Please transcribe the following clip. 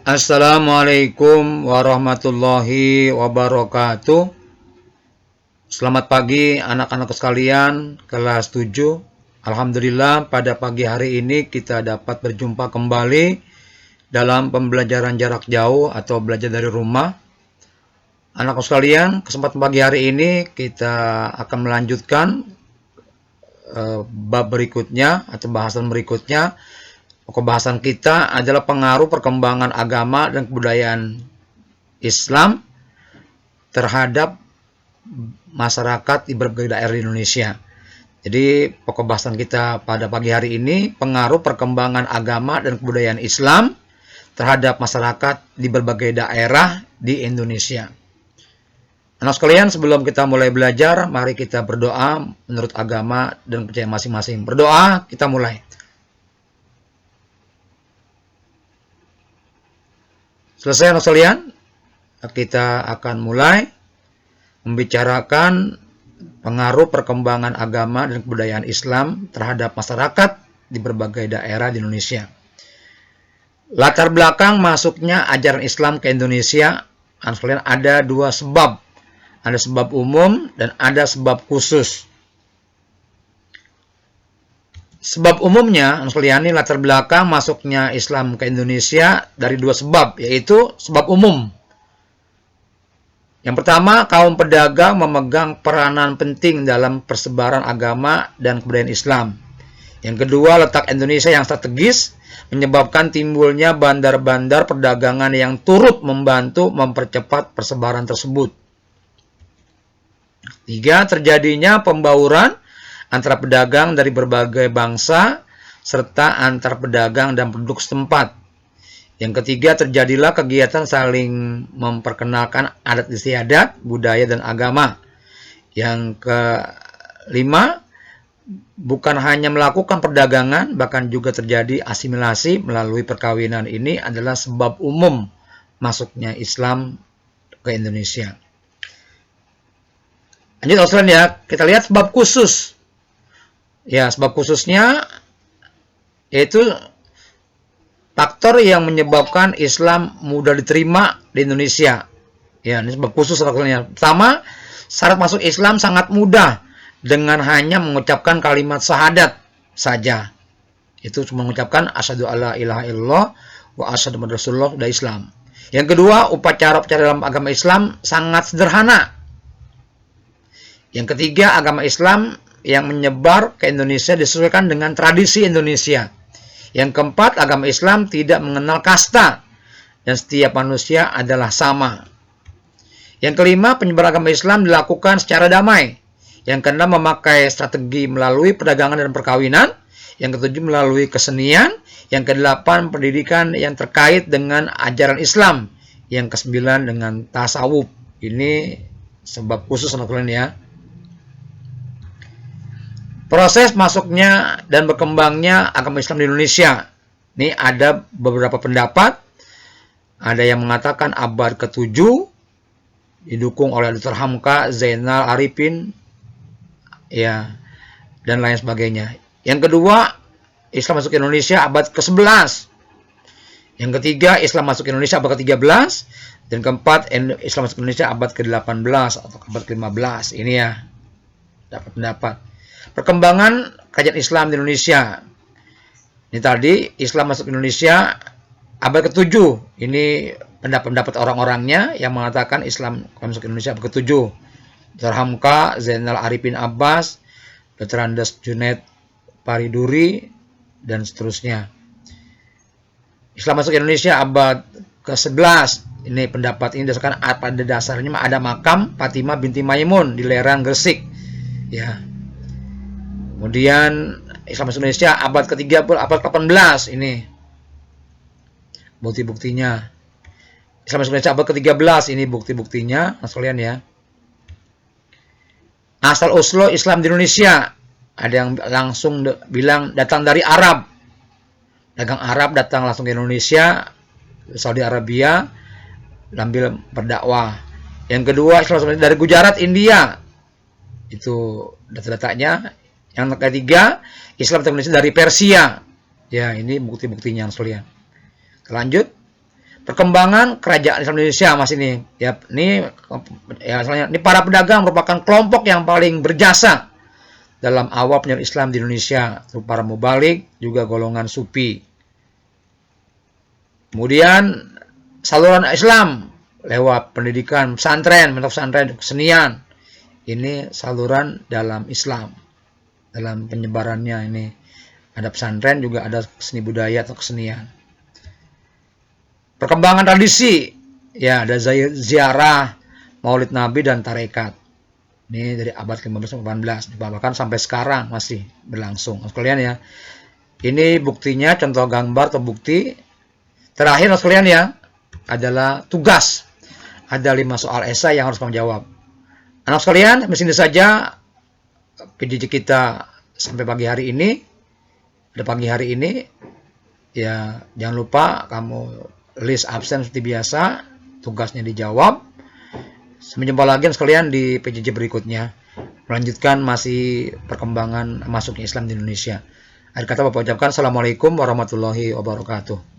Assalamualaikum warahmatullahi wabarakatuh. Selamat pagi anak-anakku sekalian kelas 7. Alhamdulillah pada pagi hari ini kita dapat berjumpa kembali dalam pembelajaran jarak jauh atau belajar dari rumah. Anak-anakku sekalian, kesempatan pagi hari ini kita akan melanjutkan bab berikutnya atau bahasan berikutnya. Pembahasan kita adalah pengaruh perkembangan agama dan kebudayaan Islam terhadap masyarakat di berbagai daerah di Indonesia. Jadi pokok bahasan kita pada pagi hari ini pengaruh perkembangan agama dan kebudayaan Islam terhadap masyarakat di berbagai daerah di Indonesia. Anak sekalian, sebelum kita mulai belajar, mari kita berdoa menurut agama dan percaya masing-masing. Berdoa, kita mulai. Selesai anak sekalian, kita akan mulai membicarakan pengaruh perkembangan agama dan kebudayaan Islam terhadap masyarakat di berbagai daerah di Indonesia. Latar belakang masuknya ajaran Islam ke Indonesia, anak sekalian, ada dua sebab. Ada sebab umum dan ada sebab khusus. Sebab umumnya, sekalian, ini latar belakang masuknya Islam ke Indonesia dari dua sebab, yaitu sebab umum. Yang pertama, kaum pedagang memegang peranan penting dalam persebaran agama dan kebudayaan Islam. Yang kedua, letak Indonesia yang strategis menyebabkan timbulnya bandar-bandar perdagangan yang turut membantu mempercepat persebaran tersebut. Tiga, terjadinya pembauran antara pedagang dari berbagai bangsa serta antar pedagang dan penduduk setempat. Yang ketiga, terjadilah kegiatan saling memperkenalkan adat istiadat, budaya dan agama. Yang kelima, bukan hanya melakukan perdagangan, bahkan juga terjadi asimilasi melalui perkawinan. Ini adalah sebab umum masuknya Islam ke Indonesia. Lanjut Australia ya, kita lihat sebab khusus. Ya, sebab khususnya yaitu faktor yang menyebabkan Islam mudah diterima di Indonesia. Ya, ini sebab khusus faktornya. Pertama, syarat masuk Islam sangat mudah dengan hanya mengucapkan kalimat syahadat saja. Itu cuma mengucapkan asyhadu alla ilaha illallah wa asyhadu anna rasulullah sudah Islam. Yang kedua, upacara-upacara dalam agama Islam sangat sederhana. Yang ketiga, agama Islam yang menyebar ke Indonesia disesuaikan dengan tradisi Indonesia. Yang keempat, agama Islam tidak mengenal kasta dan setiap manusia adalah sama. Yang kelima, penyebaran agama Islam dilakukan secara damai. Yang keenam, memakai strategi melalui perdagangan dan perkawinan. Yang ketujuh, melalui kesenian. Yang kedelapan, pendidikan yang terkait dengan ajaran Islam. Yang kesembilan, dengan tasawuf. Ini sebab khusus anak-anak ya. Proses masuknya dan berkembangnya agama Islam di Indonesia. Ini ada beberapa pendapat. Ada yang mengatakan abad ke-7 didukung oleh Dr. Hamka Zainal Arifin ya, dan lain sebagainya. Yang kedua, Islam masuk ke Indonesia abad ke-11. Yang ketiga, Islam masuk ke Indonesia abad ke-13. Dan keempat, Islam masuk ke Indonesia abad ke-18 atau abad ke-15. Ini ya, dapat pendapat. Perkembangan kajian Islam di Indonesia. Ini tadi Islam masuk Indonesia abad ke-7. Ini pendapat orang-orangnya yang mengatakan Islam masuk Indonesia abad ke-7. Dr. Hamka Zainal Arifin Abbas, Dr. Andes Junaid Pariduri, dan seterusnya. Islam masuk Indonesia abad ke-11. Ini pendapat ini berdasarkan pada dasarnya ada makam Fatimah binti Maimun di Lerang, Gresik. Ya. Kemudian Islam masuk Indonesia abad ke-30, abad ke-18 ini. Bukti-buktinya. Islam masuk Indonesia abad ke-13 ini bukti-buktinya, Mas kalian ya. Asal usul Islam di Indonesia. Ada yang langsung bilang datang dari Arab. Dagang Arab datang langsung ke Indonesia, Saudi Arabia, sambil berdakwah. Yang kedua, Islam dari Gujarat, India. Itu data-datanya. Yang ketiga, Islam Indonesia dari Persia. Ya, ini bukti-buktinya sekalian. Lanjut. Perkembangan kerajaan Islam Indonesia Mas ini. Ya, ini ya misalnya ini para pedagang merupakan kelompok yang paling berjasa dalam awal penyebaran Islam di Indonesia, para mubalik, juga golongan sufi. Kemudian saluran Islam lewat pendidikan pesantren, metode pesantren, kesenian. Ini saluran dalam Islam. Dalam penyebarannya ini ada pesantren, juga ada seni budaya atau kesenian. Perkembangan tradisi, ya ada ziarah, Maulid Nabi dan tarekat. Ini dari abad ke-15-18, bahkan sampai sekarang masih berlangsung. Sekalian ya, ini buktinya, contoh gambar atau bukti. Terakhir sekalian ya, adalah tugas. Ada 5 soal esai yang harus kamu jawab. Anak sekalian, di sini saja video kita sampai pagi hari ini. Pada pagi hari ini, ya jangan lupa kamu list absen seperti biasa, tugasnya dijawab. Sampai jumpa lagi sekalian di PJJ berikutnya. Melanjutkan masih perkembangan masuknya Islam di Indonesia. Akhir kata Bapak ucapkan Assalamualaikum warahmatullahi wabarakatuh.